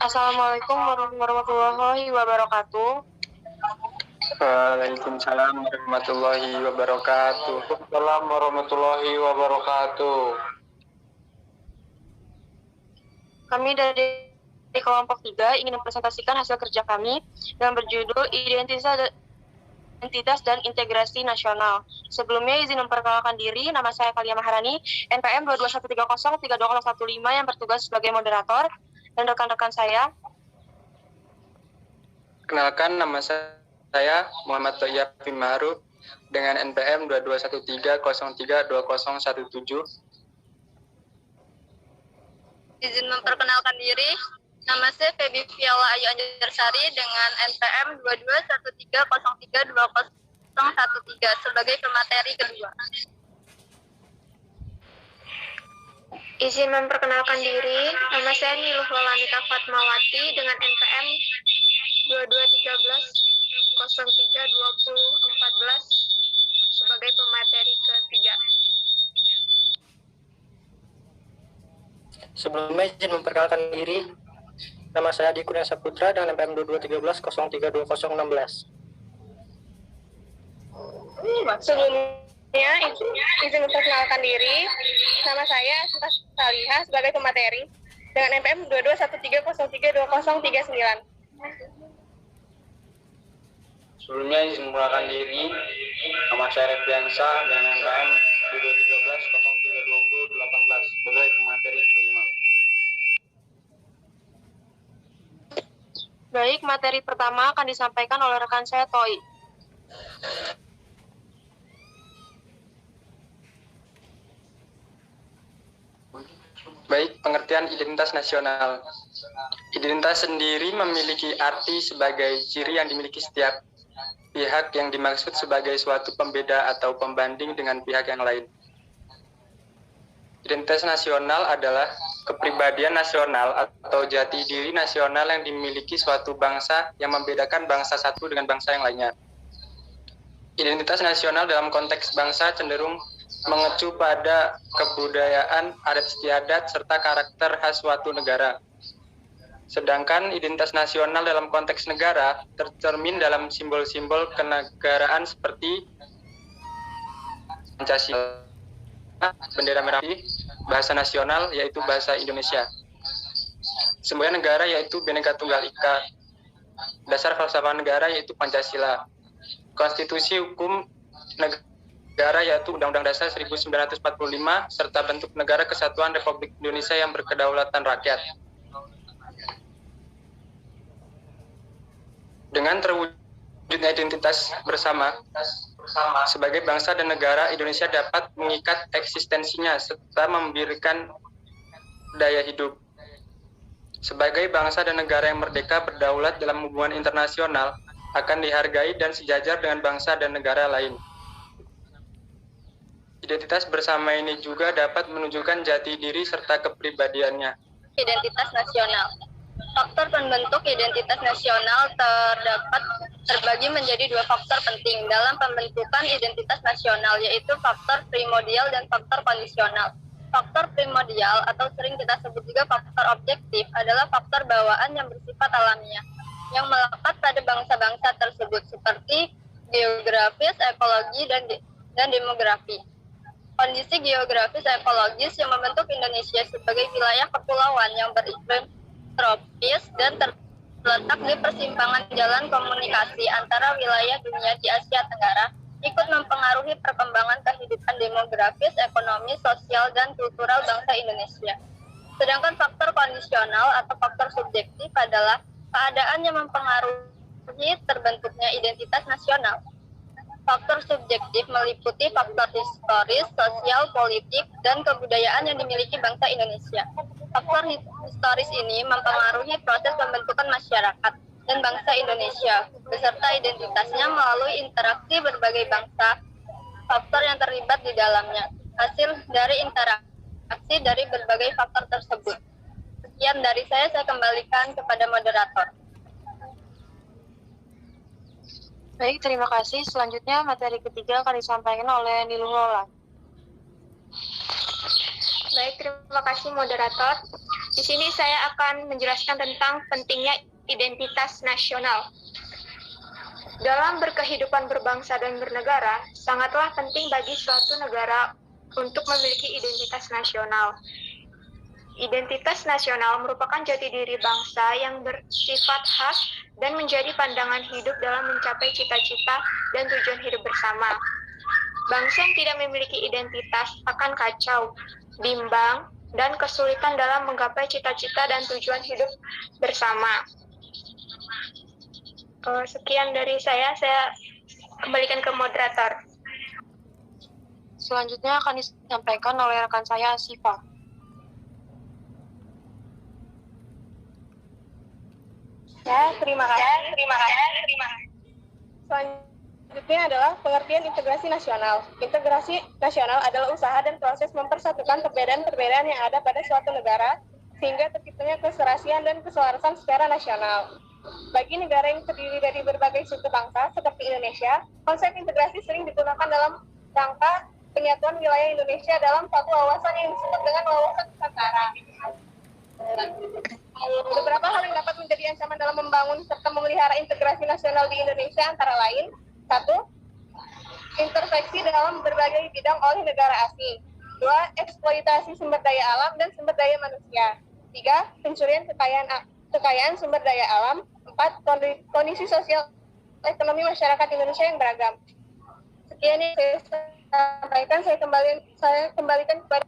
Assalamualaikum warahmatullahi wabarakatuh. Waalaikumsalam warahmatullahi wabarakatuh. Waalaikumsalam warahmatullahi wabarakatuh. Kami dari kelompok 3 ingin mempresentasikan hasil kerja kami yang berjudul Identitas dan Integrasi Nasional. Sebelumnya izin memperkenalkan diri, nama saya Kalia Maharani, NPM 22130320115 yang bertugas sebagai moderator, dan rekan-rekan saya. Kenalkan, nama saya Muhammad Thoyyab Ma'ruf dengan NPM 2213032017. Izin memperkenalkan diri, nama saya Febi Fiala Ayu Anjarsari dengan NPM 2213032013 sebagai pemateri kedua. Izin memperkenalkan diri, nama saya Niluh Lolamita Fatmawati dengan NPM 2213032014 sebagai pemateri ketiga. Sebelumnya izin memperkenalkan diri, nama saya Adi Kurnia Saputra dengan NPM 2213032016. Sebelumnya izin memperkenalkan diri, nama saya Sinta Salihah sebagai pemateri dengan NPM 2213032039. Sebelumnya izin memperkenalkan diri, nama saya Refdiansa dengan NPM 2213032018 sebagai pemateri kelima. Baik, materi pertama akan disampaikan oleh rekan saya Toi. Baik, pengertian identitas nasional. Identitas sendiri memiliki arti sebagai ciri yang dimiliki setiap pihak yang dimaksud sebagai suatu pembeda atau pembanding dengan pihak yang lain. Identitas nasional adalah kepribadian nasional atau jati diri nasional yang dimiliki suatu bangsa yang membedakan bangsa satu dengan bangsa yang lainnya. Identitas nasional dalam konteks bangsa cenderung mengecu pada kebudayaan, adat istiadat, serta karakter khas suatu negara. Sedangkan identitas nasional dalam konteks negara tercermin dalam simbol-simbol kenegaraan seperti Pancasila, bendera merah putih, bahasa nasional yaitu bahasa Indonesia, semboyan negara yaitu Bhinneka Tunggal Ika, dasar falsafah negara yaitu Pancasila, konstitusi hukum negara yaitu Undang-Undang Dasar 1945, serta bentuk negara kesatuan Republik Indonesia yang berkedaulatan rakyat. Dengan terwujudnya identitas bersama sebagai bangsa dan negara, Indonesia dapat mengikat eksistensinya serta memberikan daya hidup. Sebagai bangsa dan negara yang merdeka berdaulat dalam hubungan internasional, akan dihargai dan sejajar dengan bangsa dan negara lain. Identitas bersama ini juga dapat menunjukkan jati diri serta kepribadiannya. Identitas nasional. Faktor pembentuk identitas nasional terbagi menjadi dua faktor penting dalam pembentukan identitas nasional, yaitu faktor primordial dan faktor kondisional. Faktor primordial atau sering kita sebut juga faktor objektif adalah faktor bawaan yang bersifat alamiah, yang melekat pada bangsa-bangsa tersebut seperti geografis, ekologi, dan demografi. Kondisi geografis ekologis yang membentuk Indonesia sebagai wilayah kepulauan yang beriklim tropis dan terletak di persimpangan jalan komunikasi antara wilayah dunia di Asia Tenggara, ikut mempengaruhi perkembangan kehidupan demografis, ekonomi, sosial, dan kultural bangsa Indonesia. Sedangkan faktor kondisional atau faktor subjektif adalah keadaan yang mempengaruhi terbentuknya identitas nasional. Faktor subjektif meliputi faktor historis, sosial, politik, dan kebudayaan yang dimiliki bangsa Indonesia. Faktor historis ini mempengaruhi proses pembentukan masyarakat dan bangsa Indonesia, beserta identitasnya melalui interaksi berbagai bangsa, faktor yang terlibat di dalamnya, hasil dari interaksi dari berbagai faktor tersebut. Sekian dari saya kembalikan kepada moderator. Baik, terima kasih. Selanjutnya materi ketiga akan disampaikan oleh Niluh Lola. Baik, terima kasih moderator. Di sini saya akan menjelaskan tentang pentingnya identitas nasional. Dalam berkehidupan berbangsa dan bernegara, sangatlah penting bagi suatu negara untuk memiliki identitas nasional. Identitas nasional merupakan jati diri bangsa yang bersifat khas dan menjadi pandangan hidup dalam mencapai cita-cita dan tujuan hidup bersama. Bangsa yang tidak memiliki identitas akan kacau, bimbang, dan kesulitan dalam menggapai cita-cita dan tujuan hidup bersama. Sekian dari saya kembalikan ke moderator. Selanjutnya akan disampaikan oleh rekan saya, Siva. Ya, terima kasih. Selanjutnya adalah pengertian integrasi nasional. Integrasi nasional adalah usaha dan proses mempersatukan perbedaan-perbedaan yang ada pada suatu negara, sehingga terciptanya keserasian dan keselarasan secara nasional. Bagi negara yang terdiri dari berbagai suku bangsa, seperti Indonesia, konsep integrasi sering digunakan dalam rangka penyatuan wilayah Indonesia dalam satu wawasan yang disebut dengan wawasan Nusantara. Beberapa hal yang dapat menjadi ancaman dalam membangun serta memelihara integrasi nasional di Indonesia antara lain: 1. Intervensi dalam berbagai bidang oleh negara asing. 2. Eksploitasi sumber daya alam dan sumber daya manusia. 3. Pencurian kekayaan sumber daya alam. 4. Kondisi sosial ekonomi masyarakat Indonesia yang beragam. Sekian yang saya sampaikan, saya kembalikan kepada.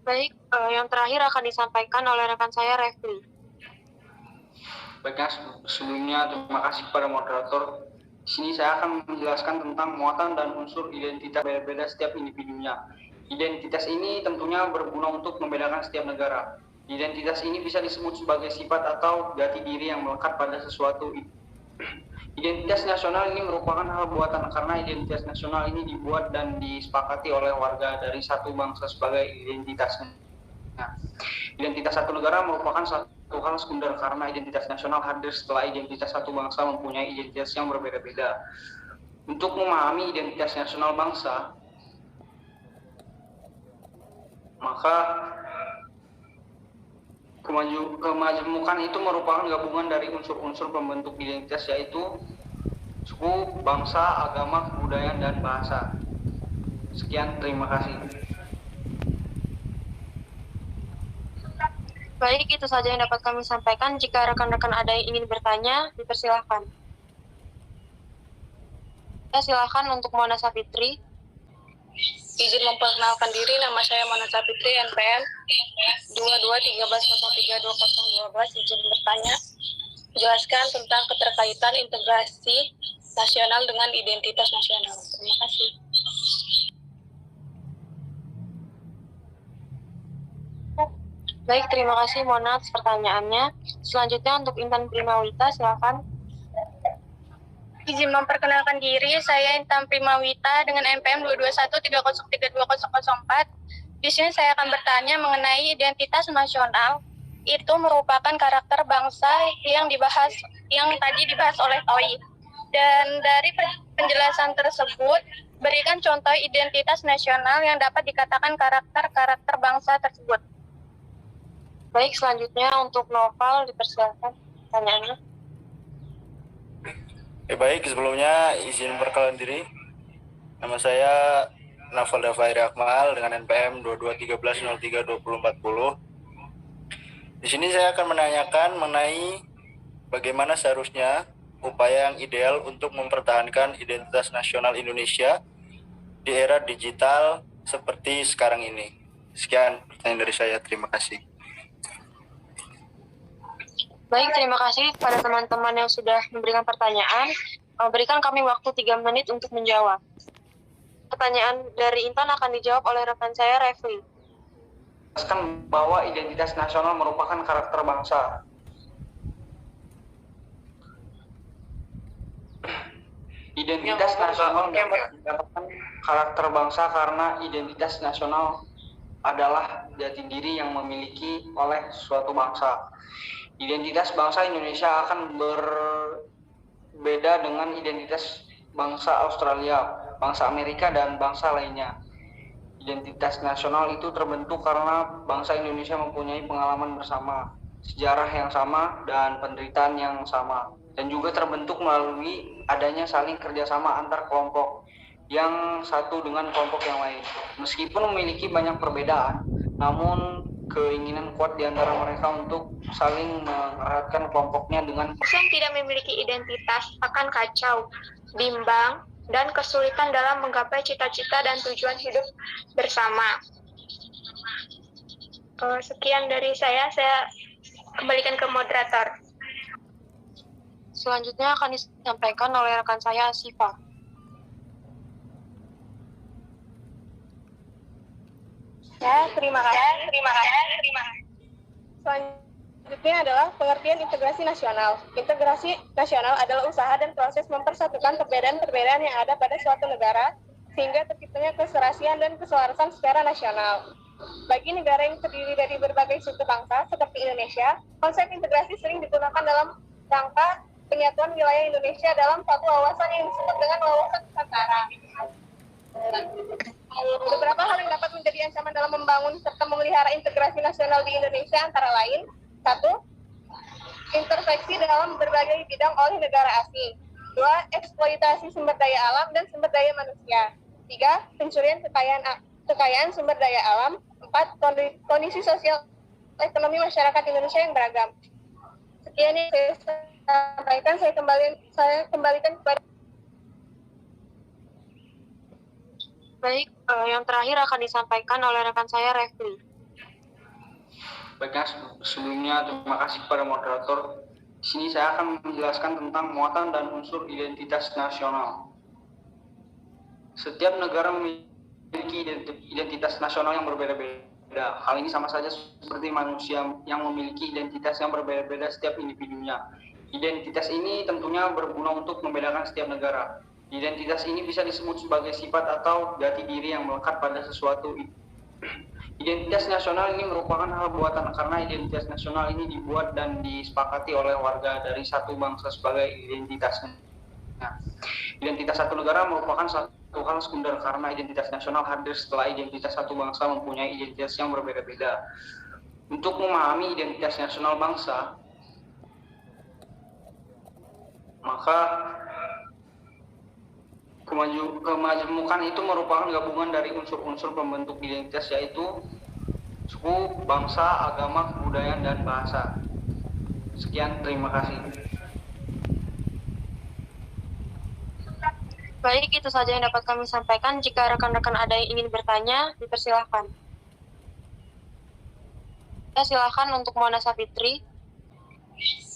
Baik, yang terakhir akan disampaikan oleh rekan saya, Refli. Baiknya, sebelumnya terima kasih kepada moderator. Di sini saya akan menjelaskan tentang muatan dan unsur identitas berbeda setiap individunya. Identitas ini tentunya berguna untuk membedakan setiap negara. Identitas ini bisa disebut sebagai sifat atau jati diri yang melekat pada sesuatu. Identitas nasional ini merupakan hal buatan karena identitas nasional ini dibuat dan disepakati oleh warga dari satu bangsa sebagai identitasnya. Nah, identitas satu negara merupakan satu hal sekunder karena identitas nasional hadir setelah identitas satu bangsa mempunyai identitas yang berbeda-beda. Untuk memahami identitas nasional bangsa, maka kemajemukan itu merupakan gabungan dari unsur-unsur pembentuk identitas, yaitu suku, bangsa, agama, kebudayaan, dan bahasa. Sekian, terima kasih. Baik, itu saja yang dapat kami sampaikan. Jika rekan-rekan ada yang ingin bertanya, dipersilahkan. Ya, silakan untuk Mona Sapitri. Izin memperkenalkan diri, nama saya Mona Sapitri, NPM 2213032012. Izin bertanya, jelaskan tentang keterkaitan integrasi nasional dengan identitas nasional. Terima kasih. Baik, terima kasih Mona atas pertanyaannya. Selanjutnya untuk Intan Primawita, silakan. Izin memperkenalkan diri, saya Intan Primawita dengan NPM 22130320004. Di sini saya akan bertanya mengenai identitas nasional. Itu merupakan karakter bangsa yang tadi dibahas oleh Toi. Dan dari penjelasan tersebut, berikan contoh identitas nasional yang dapat dikatakan karakter bangsa tersebut. Baik, selanjutnya untuk Noval, dipersilakan pertanyaannya. Baik, sebelumnya izin memperkenalkan diri. Nama saya Noval Dafairi Akmal dengan NPM 2213032040. Di sini saya akan menanyakan mengenai bagaimana seharusnya upaya yang ideal untuk mempertahankan identitas nasional Indonesia di era digital seperti sekarang ini. Sekian pertanyaan dari saya, terima kasih. Baik, terima kasih kepada teman-teman yang sudah memberikan pertanyaan. Berikan kami waktu 3 menit untuk menjawab. Pertanyaan dari Intan akan dijawab oleh rekan saya, Refli. Jelaskan bahwa identitas nasional merupakan karakter bangsa. Identitas nasional mendapatkan karakter bangsa karena identitas nasional adalah jati diri yang memiliki oleh suatu bangsa. Identitas bangsa Indonesia akan berbeda dengan identitas bangsa Australia, bangsa Amerika, dan bangsa lainnya. Identitas nasional itu terbentuk karena bangsa Indonesia mempunyai pengalaman bersama, sejarah yang sama, dan penderitaan yang sama. Dan juga terbentuk melalui adanya saling kerjasama antar kelompok yang satu dengan kelompok yang lain. Meskipun memiliki banyak perbedaan, namun keinginan kuat di antara mereka untuk saling mengeratkan kelompoknya dengan yang tidak memiliki identitas akan kacau, bimbang, dan kesulitan dalam menggapai cita-cita dan tujuan hidup bersama. Sekian dari saya kembalikan ke moderator. Selanjutnya akan disampaikan oleh rekan saya, Asifa. Ya, terima kasih. Selanjutnya adalah pengertian integrasi nasional. Integrasi nasional adalah usaha dan proses mempersatukan perbedaan-perbedaan yang ada pada suatu negara, sehingga terciptanya keserasian dan keselarasan secara nasional. Bagi negara yang terdiri dari berbagai suku bangsa, seperti Indonesia, konsep integrasi sering digunakan dalam rangka penyatuan wilayah Indonesia dalam satu wawasan yang disebut dengan wawasan Nusantara. Beberapa hal yang dapat menjadi ancaman dalam membangun serta memelihara integrasi nasional di Indonesia antara lain: 1. Intervensi dalam berbagai bidang oleh negara asing. 2. Eksploitasi sumber daya alam dan sumber daya manusia. 3. Pencurian kekayaan sumber daya alam. 4. Kondisi sosial ekonomi masyarakat Indonesia yang beragam. Sekian yang saya sampaikan, saya kembalikan kepada. Baik, yang terakhir akan disampaikan oleh rekan saya, Refli. Baiknya, sebelumnya terima kasih kepada moderator. Di sini saya akan menjelaskan tentang muatan dan unsur identitas nasional. Setiap negara memiliki identitas nasional yang berbeda-beda. Hal ini sama saja seperti manusia yang memiliki identitas yang berbeda-beda setiap individunya. Identitas ini tentunya berguna untuk membedakan setiap negara. Identitas ini bisa disebut sebagai sifat atau jati diri yang melekat pada sesuatu. Identitas nasional ini merupakan hal buatan karena identitas nasional ini dibuat dan disepakati oleh warga dari satu bangsa sebagai identitasnya. Nah, identitas satu negara merupakan satu hal sekunder karena identitas nasional hadir setelah identitas satu bangsa mempunyai identitas yang berbeda-beda. Untuk memahami identitas nasional bangsa, maka kemajemukan itu merupakan gabungan dari unsur-unsur pembentuk identitas, yaitu suku, bangsa, agama, kebudayaan, dan bahasa. Sekian, terima kasih. Baik, itu saja yang dapat kami sampaikan. Jika rekan-rekan ada yang ingin bertanya, dipersilahkan. Ya, silakan untuk Mona Safitri.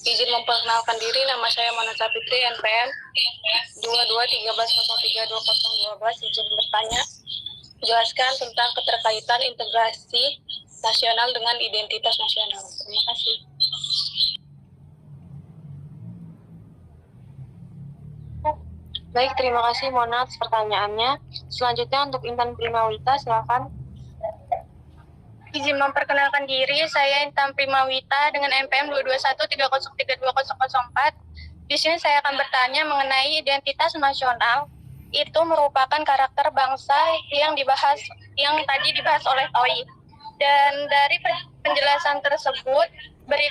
Izin memperkenalkan diri, nama saya Mona Safitri, NPM 2213032012. Izin bertanya, jelaskan tentang keterkaitan integrasi nasional dengan identitas nasional. Terima kasih. Baik, terima kasih Mona atas pertanyaannya. Selanjutnya untuk Intan Primawita, silakan. Izin memperkenalkan diri, saya Intan Primawita dengan NPM 22130320004. Di sini saya akan bertanya mengenai identitas nasional. Itu merupakan karakter bangsa yang tadi dibahas oleh Toi. Dan dari penjelasan tersebut, berikan